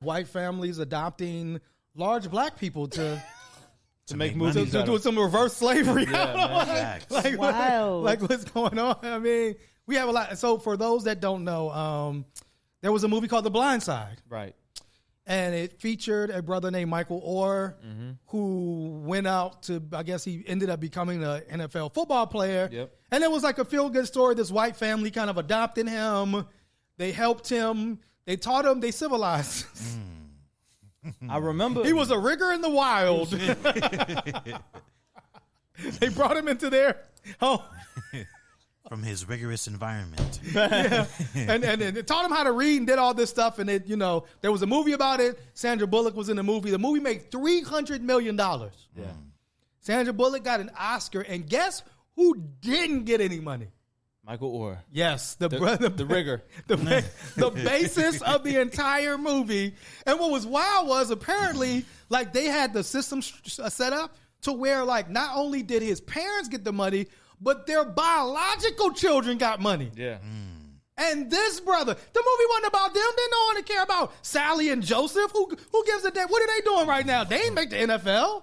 white families adopting large black people to make movies to do some reverse slavery. Yeah, like, wow. Like what's going on? I mean, we have a lot. So for those that don't know, there was a movie called The Blind Side. Right. And it featured a brother named Michael Orr, who went out to, I guess he ended up becoming an NFL football player. Yep. And it was like a feel-good story. This white family kind of adopted him. They helped him. They taught him. They civilized. I remember. He was a rigger in the wild. They brought him into their home. From his rigorous environment. Yeah. And they taught him how to read and did all this stuff. And it, there was a movie about it. Sandra Bullock was in the movie. The movie made $300 million. Yeah. Sandra Bullock got an Oscar. And guess who didn't get any money? Michael Orr. Yes. The rigger. The basis of the entire movie. And what was wild was apparently like they had the system set up to where like not only did his parents get the money, but their biological children got money. Yeah. And this brother, the movie wasn't about them. They don't want to care about Sally and Joseph. Who gives a damn? What are they doing right now? They ain't make the NFL.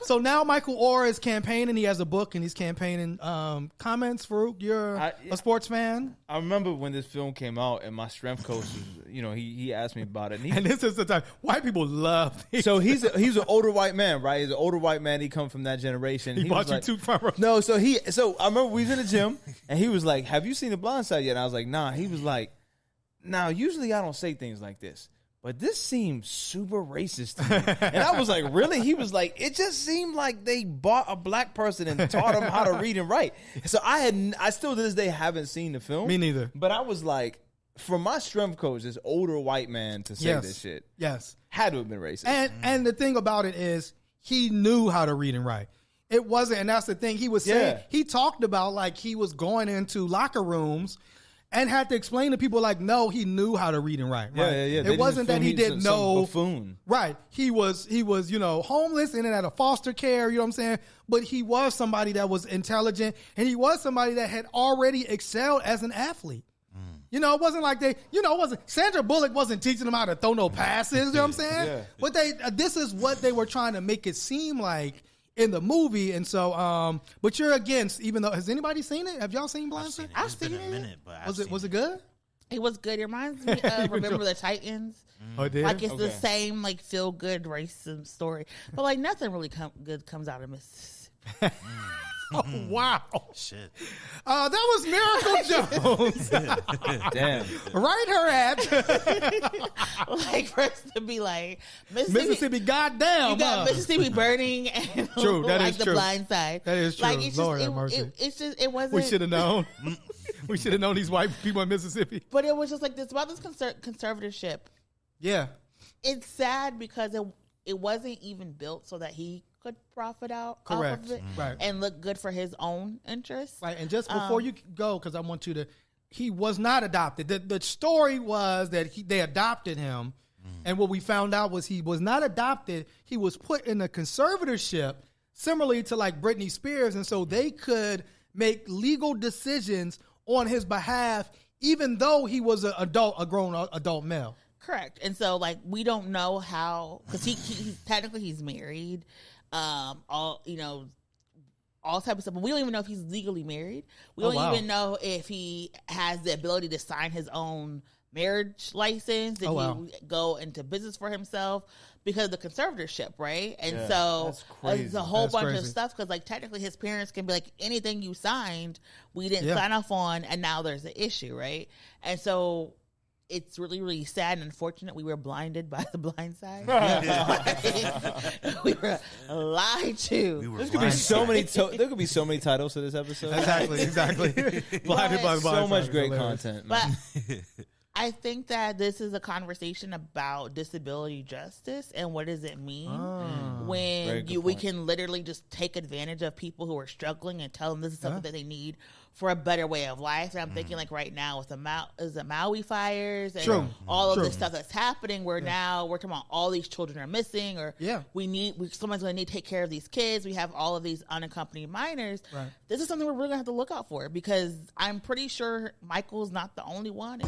So now Michael Orr is campaigning. He has a book and he's campaigning. Comments, Farouk? You're a sports fan? I remember when this film came out and my strength coach, he asked me about it. And this is the time. White people love these. So he's an older white man, right? He's an older white man. He come from that generation. He bought you 2 front rows. No, so I remember we was in the gym and he was like, "Have you seen The Blind Side yet?" And I was like, "Nah." He was like, "Now, usually I don't say things like this, but this seems super racist to me." And I was like, "Really?" He was like, "It just seemed like they bought a black person and taught him how to read and write." So I still to this day haven't seen the film. Me neither. But I was like, for my strength coach, this older white man to say this shit, had to have been racist. And the thing about it is, he knew how to read and write. It wasn't, and that's the thing he was saying. He talked about like he was going into locker rooms and had to explain to people like, no, he knew how to read and write. Right? Yeah. It wasn't that he didn't know. Buffoon. Right. He was, homeless and at a foster care, you know what I'm saying? But he was somebody that was intelligent and he was somebody that had already excelled as an athlete. It wasn't like Sandra Bullock wasn't teaching them how to throw no passes, you know what I'm saying? Yeah. But this is what they were trying to make it seem like in the movie. And so, but you're against, even though, has anybody seen it? Have y'all seen Blindside? I've seen it. It's been a minute, but Was it good? It was good. It reminds me of Remember the Titans. Oh, it did? Like it's the same like feel good racism story, but like nothing really good comes out of Mississippi. Oh, wow. Shit. That was Miracle Jones. Damn. Write her at. Like for us to be like Mississippi, goddamn. You got Mississippi burning and true, that like is the true. Blind Side. That is true. Like it's Lord just, have mercy. it wasn't. We should have known. We should have known these white people in Mississippi. But it was just like this about this conservatorship. Yeah. It's sad because it wasn't even built so that he could profit out Correct. off of it Right. and look good for his own interests. Right. And just before you go, because I want you to, he was not adopted. The story was that they adopted him. And what we found out was he was not adopted. He was put in a conservatorship, similarly to like Britney Spears. And so they could make legal decisions on his behalf, even though he was a grown adult male. Correct. And so like we don't know how, because he technically he's married, all type of stuff, but we don't even know if he's legally married. We don't even know if he has the ability to sign his own marriage license. Did he go into business for himself because of the conservatorship, right? And so there's a whole bunch of stuff because like technically his parents can be like, anything you signed, we didn't sign off on, and now there's an issue, right? And so it's really, really sad and unfortunate we were blinded by the blind side. We were lied to. We were There could be so many. There could be so many titles to this episode. Exactly. Blinded by the blind So much side. great content. Man. But I think that this is a conversation about disability justice and what does it mean when we can literally just take advantage of people who are struggling and tell them this is something that they need for a better way of life. And I'm thinking like right now with the Maui fires and all of this stuff that's happening where now we're talking about all these children are missing or someone's going to need to take care of these kids. We have all of these unaccompanied minors. Right. This is something we're really going to have to look out for because I'm pretty sure Michael's not the only one.